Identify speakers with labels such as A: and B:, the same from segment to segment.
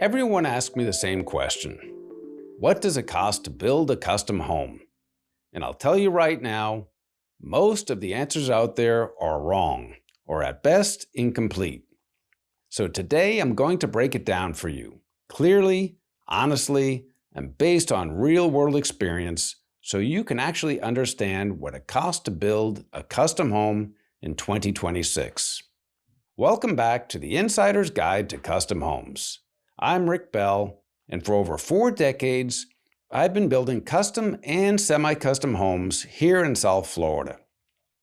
A: Everyone asks me the same question. What does it cost to build a custom home? And I'll tell you right now, most of the answers out there are wrong, or at best, incomplete. So today I'm going to break it down for you, clearly, honestly, and based on real-world experience, so you can actually understand what it costs to build a custom home in 2026. Welcome back to the Insider's Guide to Custom Homes. I'm Rick Bell, and for over 4 decades, I've been building custom and semi-custom homes here in South Florida.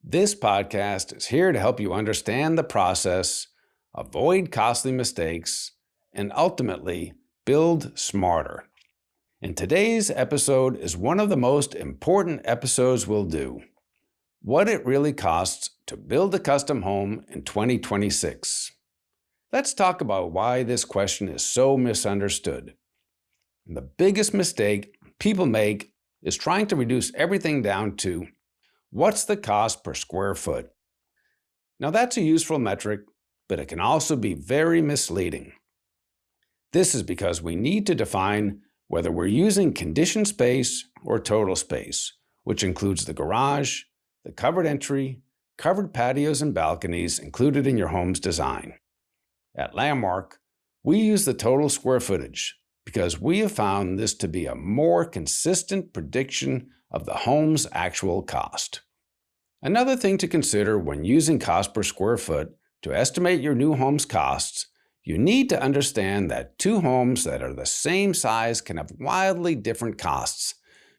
A: This podcast is here to help you understand the process, avoid costly mistakes, and ultimately build smarter. And today's episode is one of the most important episodes we'll do. What it really costs to build a custom home in 2026. Let's talk about why this question is so misunderstood. The biggest mistake people make is trying to reduce everything down to what's the cost per square foot. Now that's a useful metric, but it can also be very misleading. This is because we need to define whether we're using conditioned space or total space, which includes the garage, the covered entry, covered patios and balconies included in your home's design. At Landmark, we use the total square footage because we have found this to be a more consistent prediction of the home's actual cost. Another thing to consider when using cost per square foot to estimate your new home's costs, you need to understand that 2 homes that are the same size can have wildly different costs,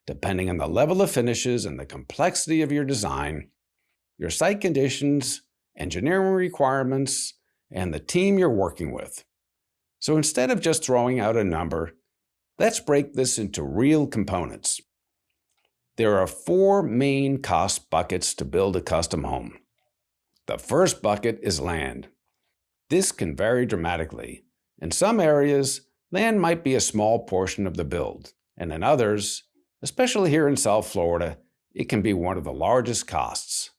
A: depending on the level of finishes and the complexity of your design, your site conditions, engineering requirements, and the team you're working with. So instead of just throwing out a number, let's break this into real components. There are 4 main cost buckets to build a custom home. The first bucket is land. This can vary dramatically. In some areas, land might be a small portion of the build, and in others, especially here in South Florida, it can be one of the largest costs.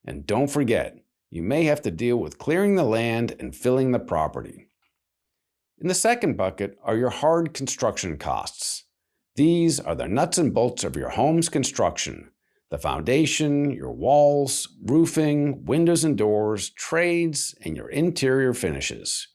A: And don't forget, you may have to deal with clearing the land and filling the property. In the second bucket are your hard construction costs. These are the nuts and bolts of your home's construction, the foundation, your walls, roofing, windows and doors, trades, and your interior finishes.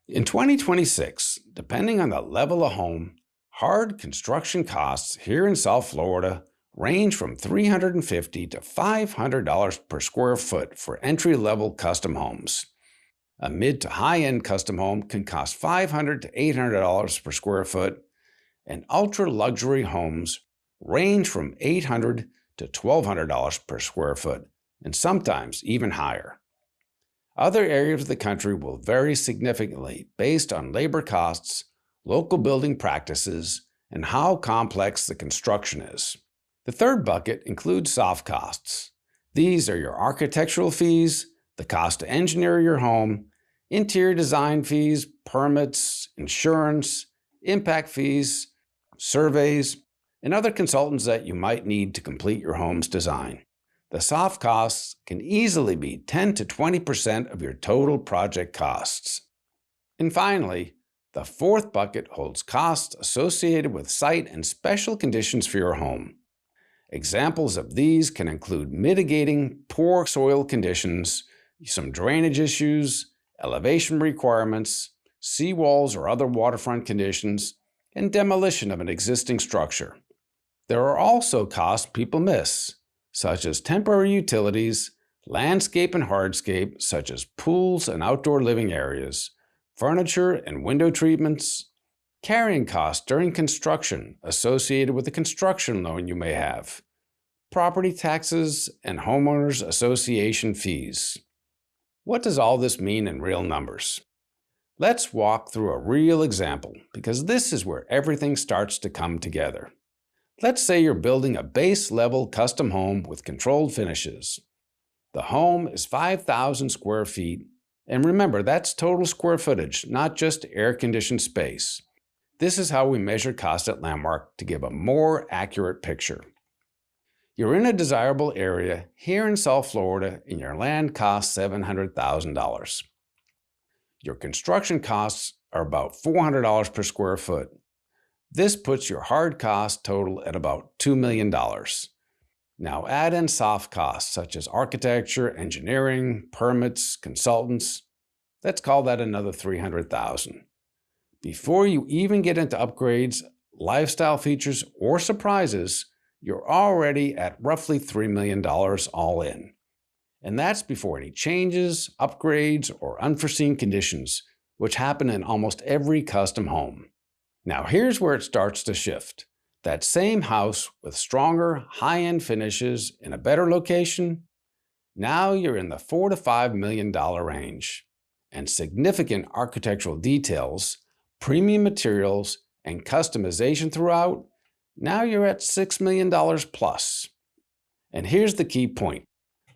A: In 2026, depending on the level of home, hard construction costs here in South Florida range from $350 to $500 per square foot for entry-level custom homes. A mid to high-end custom home can cost $500 to $800 per square foot, and ultra-luxury homes range from $800 to $1,200 per square foot, and sometimes even higher. Other areas of the country will vary significantly based on labor costs, local building practices, and how complex the construction is. The third bucket includes soft costs. These are your architectural fees, the cost to engineer your home, interior design fees, permits, insurance, impact fees, surveys, and other consultants that you might need to complete your home's design. The soft costs can easily be 10 to 20% of your total project costs. And finally, the fourth bucket holds costs associated with site and special conditions for your home. Examples of these can include mitigating poor soil conditions, some drainage issues, elevation requirements, seawalls or other waterfront conditions, and demolition of an existing structure. There are also costs people miss, such as temporary utilities, landscape and hardscape, such as pools and outdoor living areas, furniture and window treatments, carrying costs during construction associated with the construction loan you may have, property taxes, and homeowners association fees. What does all this mean in real numbers? Let's walk through a real example, because this is where everything starts to come together. Let's say you're building a base-level custom home with controlled finishes. The home is 5,000 square feet, and remember, that's total square footage, not just air-conditioned space. This is how we measure cost at Landmark to give a more accurate picture. You're in a desirable area here in South Florida and your land costs $700,000. Your construction costs are about $400 per square foot. This puts your hard cost total at about $2 million. Now add in soft costs such as architecture, engineering, permits, consultants. Let's call that another $300,000. Before you even get into upgrades, lifestyle features, or surprises, you're already at roughly $3 million all in. And that's before any changes, upgrades, or unforeseen conditions, which happen in almost every custom home. Now here's where it starts to shift. That same house with stronger, high-end finishes in a better location, now you're in the $4 to $5 million range. And significant architectural details, premium materials, and customization throughout, now you're at $6 million plus. And here's the key point.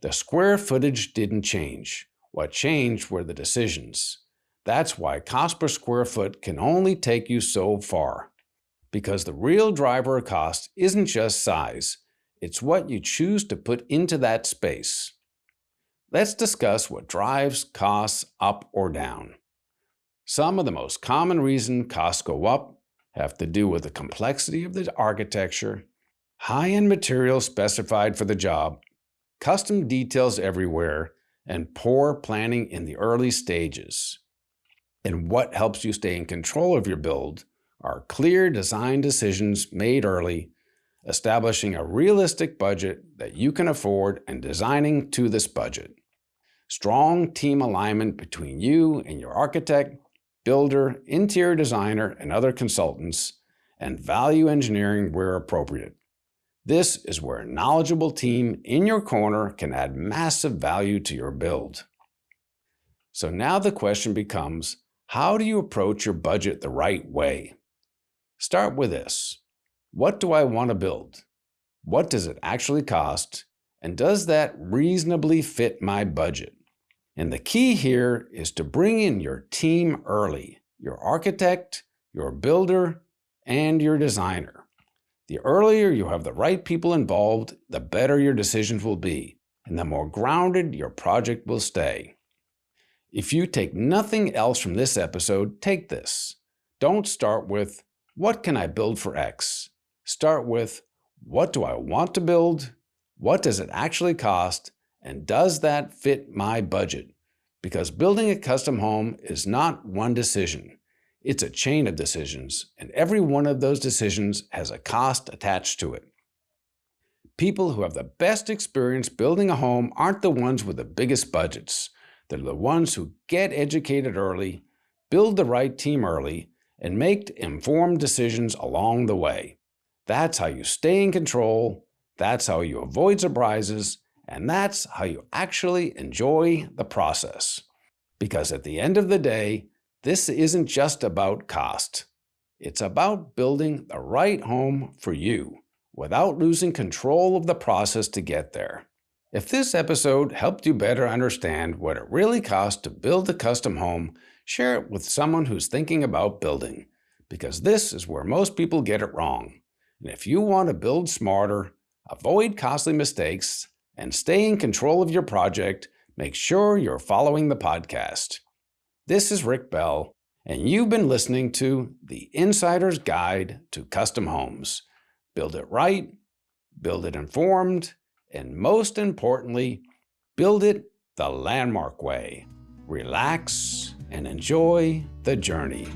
A: The square footage didn't change. What changed were the decisions. That's why cost per square foot can only take you so far. Because the real driver of cost isn't just size, it's what you choose to put into that space. Let's discuss what drives costs up or down. Some of the most common reasons costs go up have to do with the complexity of the architecture, high-end materials specified for the job, custom details everywhere, and poor planning in the early stages. And what helps you stay in control of your build are clear design decisions made early, establishing a realistic budget that you can afford and designing to this budget. Strong team alignment between you and your architect, builder, interior designer, and other consultants, and value engineering where appropriate. This is where a knowledgeable team in your corner can add massive value to your build. So now the question becomes, how do you approach your budget the right way? Start with this. What do I want to build? What does it actually cost? And does that reasonably fit my budget? And the key here is to bring in your team early, your architect, your builder, and your designer. The earlier you have the right people involved, the better your decisions will be, and the more grounded your project will stay. If you take nothing else from this episode, take this. Don't start with, what can I build for X? Start with, what do I want to build? What does it actually cost? And does that fit my budget? Because building a custom home is not one decision. It's a chain of decisions, and every one of those decisions has a cost attached to it. People who have the best experience building a home aren't the ones with the biggest budgets. They're the ones who get educated early, build the right team early, and make informed decisions along the way. That's how you stay in control, that's how you avoid surprises, and that's how you actually enjoy the process. Because at the end of the day, this isn't just about cost. It's about building the right home for you without losing control of the process to get there. If this episode helped you better understand what it really costs to build a custom home, share it with someone who's thinking about building, because this is where most people get it wrong. And if you want to build smarter, avoid costly mistakes, and stay in control of your project, make sure you're following the podcast. This is Rick Bell, and you've been listening to The Insider's Guide to Custom Homes. Build it right, build it informed, and most importantly, build it the landmark way. Relax and enjoy the journey.